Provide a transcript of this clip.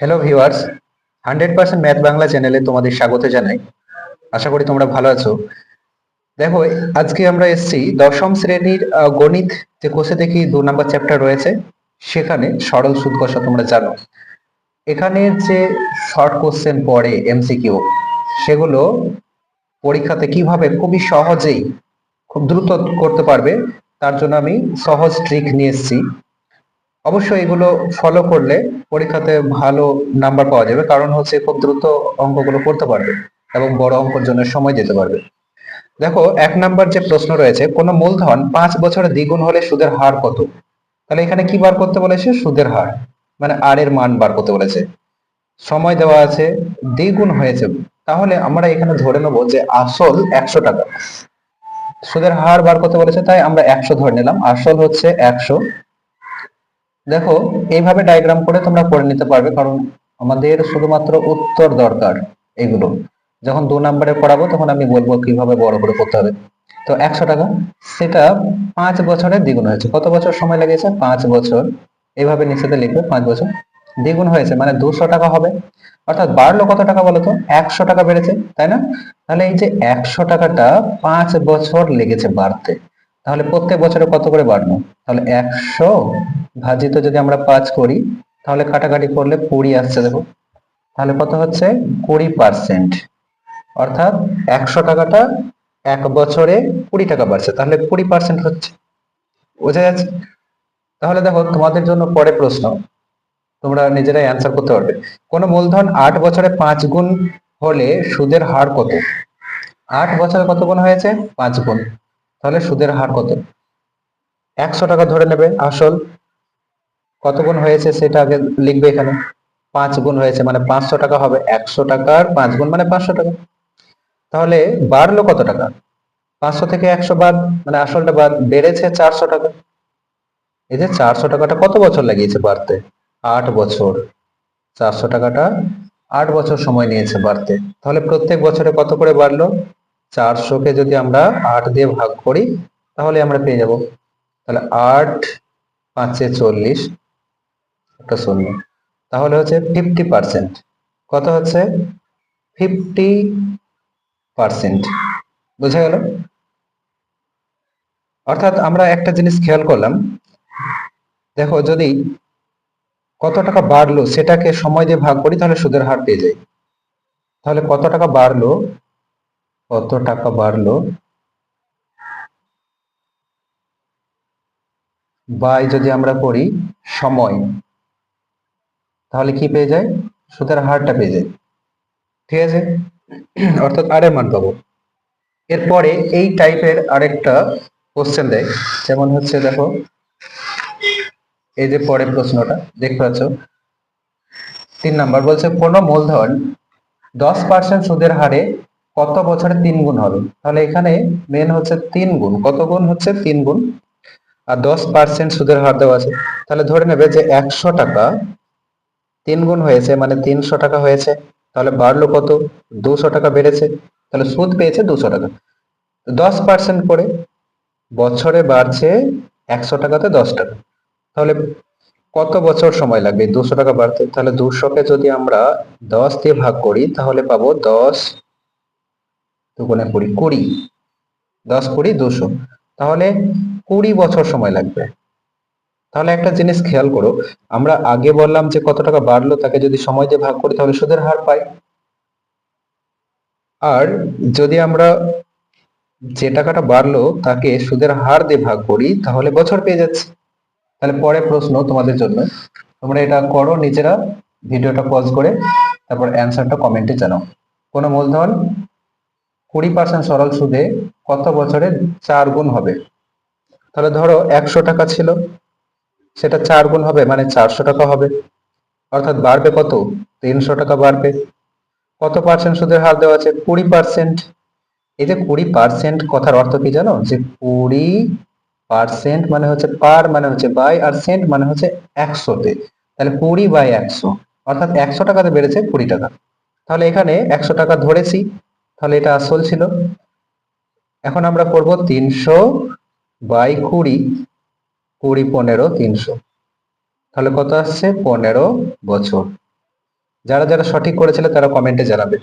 Hello viewers, 100% math Bangla চ্যানেলে তোমাদের স্বাগত জানাই। আশা করি তোমরা ভালো আছো। দেখো, আজকে আমরা এসেছি দশম শ্রেণীর গণিত যে কোষে দেখি 2 নম্বর চ্যাপ্টার রয়েছে, সেখানে সরল সুদ কষা। তোমরা জানো এখানে যে শর্ট কোশ্চেন পড়ে এমসিকিউ, সেগুলো পরীক্ষাতে কিভাবে খুবই সহজেই খুব দ্রুত করতে পারবে, তার জন্য আমি সহজ ট্রিক নিয়ে এসেছি। অবশ্যই এগুলো ফলো করলে পরীক্ষাতে ভালো নাম্বার পাওয়া যাবে, কারণ হচ্ছে খুব দ্রুত অঙ্কগুলো করতে পারবে এবং বড় অঙ্কের জন্য সময় দিতে পারবে। দেখো, 1 নম্বর যে প্রশ্ন রয়েছে, কোন মূলধন 5 বছরে দ্বিগুণ হলে সুদের হার কত? তাহলে এখানে কি বার করতে বলেছে? সুদের হার, মানে আর এর মান বার করতে বলেছে। সময় দেওয়া আছে, দ্বিগুণ হয়েছে, তাহলে আমরা এখানে ধরে নেব যে আসল 100 টাকা, সুদের হার বার করতে বলেছে, তাই আমরা 100 ধরে নিলাম। আসল হচ্ছে 100। দেখো, এইভাবে ডায়াগ্রাম করে তোমরা করে নিতে পারবে, কারণ আমাদের শুধুমাত্র উত্তর দরকার। এগুলো যখন 2 নম্বরে পড়াবো তখন আমি বলবো কিভাবে বড় করে করতে হবে। তো 100 টাকা, সেটা 5 বছরের দ্বিগুণ হয়েছে। কত বছর সময় লেগেছে? 5 বছর। এইভাবে নিচেতে লিখবে 5 বছর দ্বিগুণ হয়েছে, মানে 200 টাকা হবে। অর্থাৎ বাড়লো কত টাকা বলো তো? 100 টাকা বেড়েছে, তাই না? তাহলে এই যে 100 টাকাটা 5 বছর লেগেছে বাড়তে, তাহলে প্রত্যেক বছরে কত করে বাড়লো? তাহলে 100 ভাজিত যদি আমরা 5 করি, তাহলে কাটাকাটি করলে 20 আসছে। দেখো, তাহলে কত হচ্ছে? 20%। অর্থাৎ 100 টাকাটা 1 বছরে 20 টাকা বাড়ছে, তাহলে 20% হচ্ছে। বোঝা যাচ্ছে? তাহলে দেখো, তোমাদের জন্য পরে প্রশ্ন, তোমরা নিজেরাই অ্যান্সার করতে পারবে। কোন মূলধন 8 বছরে 5 গুণ হলে সুদের হার কত? 8 বছরে কত গুণ হয়েছে? 5 গুণ। তাহলে সুদের হার কত? 100 টাকা ধরে নেবে আসল। কত গুণ হয়েছে সেটা আগে লিখবে এখানে। 5 গুণ হয়েছে মানে 500 টাকা হবে। 100 টাকার 5 গুণ মানে 500 টাকা। তাহলে বাড়লো কত টাকা? 500 থেকে 100 বাদ, মানে আসলটা বাদ, বেড়েছে 400 টাকা। এই যে 400 টাকাটা কত বছর লাগিয়েছে বাড়তে? 8 বছর। 400 টাকাটা 8 বছর সময় নিয়েছে বাড়তে। তাহলে প্রত্যেক বছরে কত করে বাড়লো? 400-কে যদি আমরা 8 দিয়ে ভাগ করি, তাহলে আমরা পেয়ে যাব। তাহলে 8 5 40, একটা শূন্য। তাহলে হচ্ছে 50%। কত হচ্ছে? 50%। বুঝা গেল? অর্থাৎ আমরা একটা জিনিস খেয়াল করলাম, দেখো, যদি কত টাকা বাড়লো সেটাকে সময় দিয়ে ভাগ করি, তাহলে সুদের হার পেয়ে যাই। তাহলে কত টাকা বাড়লো, কত টাকা বাড়লো বাই যদি আমরা করি সময়, তাহলে কি পেয়ে যায়? সুদের হারটা পেয়ে যায়। ঠিক আছে? অর্থাৎ আর এর মান পাবো। এরপরে এই টাইপের আরেকটা কোশ্চেন দেয়, যেমন হচ্ছে, দেখো, এই যে পরের প্রশ্নটা দেখতে পাচ্ছ, 3 নম্বর বলছে কোন মূলধন 10% সুদের হারে কত বছরে 3 গুণ হবে? তাহলে এখানে মেন হচ্ছে 3 গুণ। কত গুণ হচ্ছে? 3 গুণ। আর 10% সুদের হার দেওয়া আছে, তাহলে ধরে নেবে যে 100 টাকা 3 গুণ হয়েছে, মানে 300 টাকা হয়েছে। তাহলে বাড়লো কত? 200 টাকা বেড়েছে, তাহলে সুদ পেয়েছে 200 টাকা। 10% করে বছরে বাড়ছে 100 টাকাতে 10 টাকা। তাহলে কত বছর সময় লাগবে 200 টাকা বাড়তে? তাহলে 200-কে যদি আমরা 10 দিয়ে ভাগ করি, তাহলে পাবো 10 দুগুণে 20, 20। 10 20 200, তাহলে 20 বছর সময় লাগবে। তাহলে একটা জিনিস খেয়াল করো, আমরা আগে বললাম যে কত টাকা বাড়লো তাকে যদি সময় দিয়ে ভাগ করি, তাহলে সুদের হার পাই। আর যদি আমরা যে টাকাটা বাড়লো তাকে সুদের হার দিয়ে ভাগ করি, তাহলে বছর পেয়ে যাচ্ছি। তাহলে পরে প্রশ্ন তোমাদের জন্য, তোমরা এটা করো নিজেরা, ভিডিওটা পজ করে, তারপর অ্যান্সারটা কমেন্টে জানাও। কোন মূলধন 20% সরল সুদে কত বছরে 4 গুণ হবে? তাহলে ধরো 100 টাকা ছিল, সেটা 4 গুণ হবে, মানে 400 টাকা হবে। অর্থাৎ বাড়বে কত? 300 টাকা বাড়বে। কত পার্সেন্ট সুদের হার দেওয়া আছে? 20%। এই যে 20% কথার অর্থ কি জানো? যে 20% মানে হচ্ছে পার, মানে হচ্ছে বাই, আর সেন্ট মানে হচ্ছে 100-তে। তাহলে 20/100, অর্থাৎ 100 টাকাতে বেড়েছে 20 টাকা। তাহলে এখানে 100 টাকা ধরেছি, তাহলে এটা আসল ছিল। এখন আমরা করব 300/20, 20 15 300, তাহলে কত আসছে? 15 বছর। যারা যারা সঠিক করেছিল তারা কমেন্টে জানাবে।